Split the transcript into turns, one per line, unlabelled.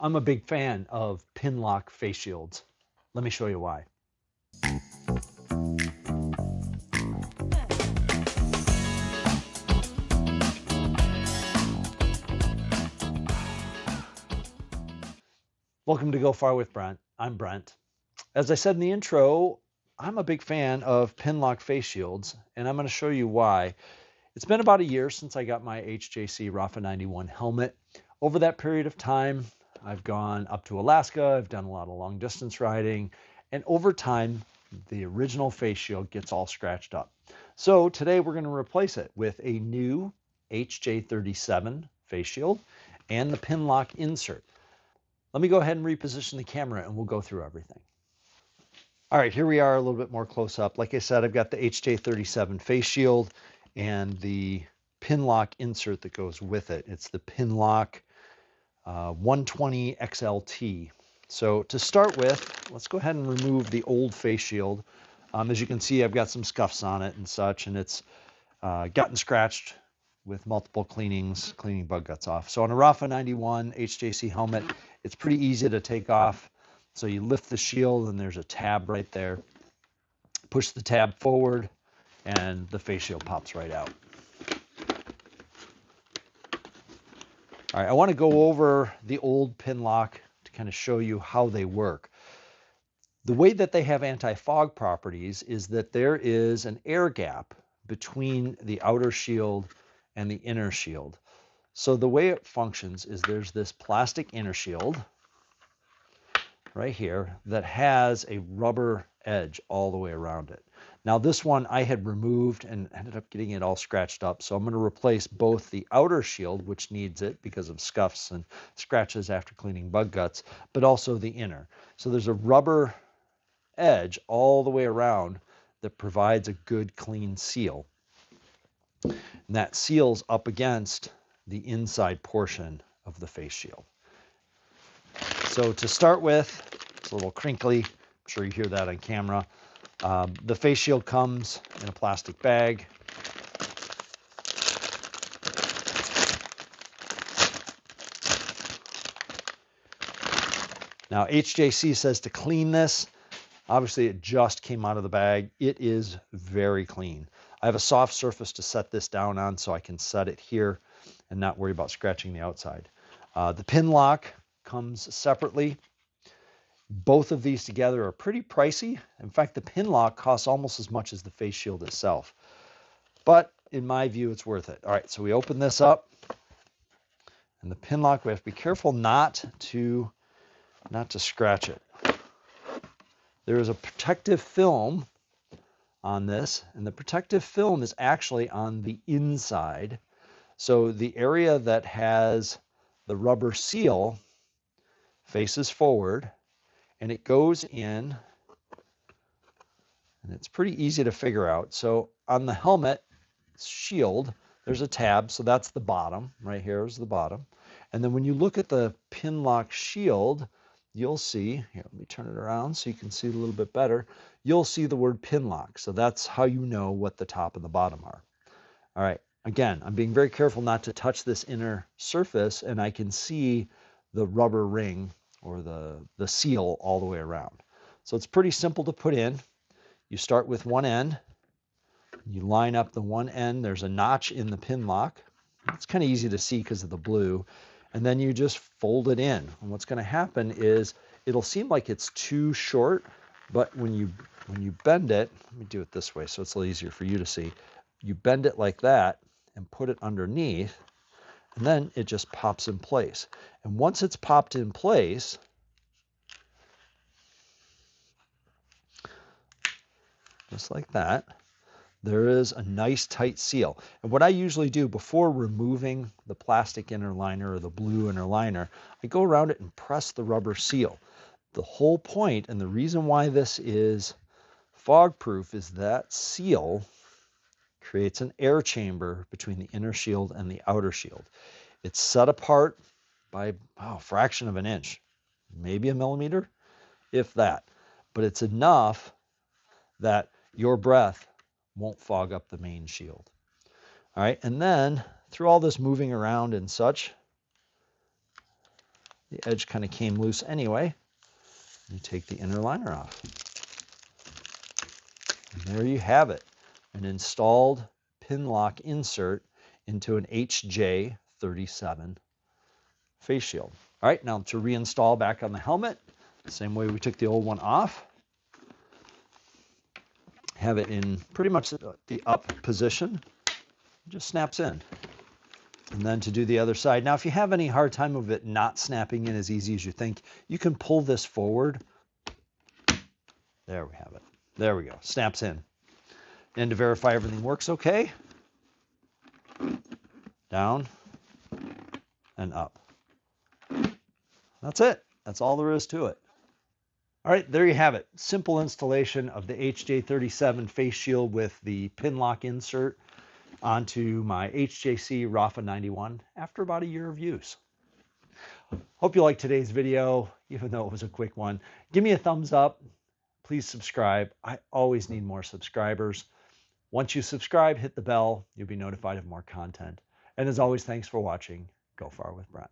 I'm a big fan of Pinlock face shields. Let me show you why. Welcome to Go Far with Brent. I'm Brent. As I said in the intro, I'm a big fan of Pinlock face shields, and I'm going to show you why. It's been about a year since I got my HJC RPHA-91 helmet. Over that period of time, I've gone up to Alaska, I've done a lot of long distance riding, and over time, the original face shield gets all scratched up. So today we're going to replace it with a new HJ37 face shield and the Pinlock insert. Let me go ahead and reposition the camera and we'll go through everything. All right, here we are a little bit more close up. Like I said, I've got the HJ37 face shield and the Pinlock insert that goes with it. It's the Pinlock 120 XLT. So to start with, let's go ahead and remove the old face shield. As you can see, I've got some scuffs on it and such, and it's gotten scratched with multiple cleanings, cleaning bug guts off. So on a RPHA-91 HJC helmet, it's pretty easy to take off. So you lift the shield and there's a tab right there. Push the tab forward and the face shield pops right out. All right, I want to go over the old Pinlock to kind of show you how they work. The way that they have anti-fog properties is that there is an air gap between the outer shield and the inner shield. So the way it functions is there's this plastic inner shield right here that has a rubber edge all the way around it. Now this one I had removed and ended up getting it all scratched up. So I'm going to replace both the outer shield, which needs it because of scuffs and scratches after cleaning bug guts, but also the inner. So there's a rubber edge all the way around that provides a good clean seal. And that seals up against the inside portion of the face shield. So to start with, it's a little crinkly. I'm sure you hear that on camera. The face shield comes in a plastic bag. Now HJC says to clean this. Obviously it just came out of the bag. It is very clean. I have a soft surface to set this down on so I can set it here and not worry about scratching the outside. The Pinlock comes separately. Both of these together are pretty pricey. In fact, the Pinlock costs almost as much as the face shield itself. But in my view, it's worth it. All right, so we open this up. And the Pinlock, we have to be careful not to scratch it. There is a protective film on this, and the protective film is actually on the inside. So the area that has the rubber seal faces forward, and it goes in, and it's pretty easy to figure out. So on the helmet shield, there's a tab, so that's the bottom. Right here is the bottom. And then when you look at the Pinlock shield, you'll see, here, let me turn it around so you can see it a little bit better. You'll see the word Pinlock. So that's how you know what the top and the bottom are. All right, again, I'm being very careful not to touch this inner surface, and I can see the rubber ring or the seal all the way around. So it's pretty simple to put in. You start with one end. You line up the one end. There's a notch in the Pinlock. It's kind of easy to see because of the blue. And then you just fold it in. And what's going to happen is it'll seem like it's too short, but when you bend it, let me do it this way so it's a little easier for you to see. You bend it like that and put it underneath, and then it just pops in place. And once it's popped in place, just like that, there is a nice tight seal. And what I usually do before removing the plastic inner liner or the blue inner liner, I go around it and press the rubber seal. The whole point and the reason why this is fog proof is that seal creates an air chamber between the inner shield and the outer shield. It's set apart by a fraction of an inch, maybe a millimeter, if that. But it's enough that your breath won't fog up the main shield. All right, and then through all this moving around and such, The edge kind of came loose anyway. You take the inner liner off. And there you have it, an installed Pinlock insert into an HJ37 face shield. All right, now to reinstall back on the helmet, same way we took the old one off. Have it in pretty much the up position. It just snaps in. And then to do the other side. Now, if you have any hard time of it not snapping in as easy as you think, you can pull this forward. There we have it. There we go. Snaps in. And to verify everything works okay, down and up. That's it. That's all there is to it. All right, there you have it. Simple installation of the HJ37 face shield with the Pinlock insert onto my HJC RPHA-91 after about a year of use. Hope you liked today's video, even though it was a quick one. Give me a thumbs up. Please subscribe. I always need more subscribers. Once you subscribe, hit the bell. You'll be notified of more content. And as always, thanks for watching. Go far with Brent.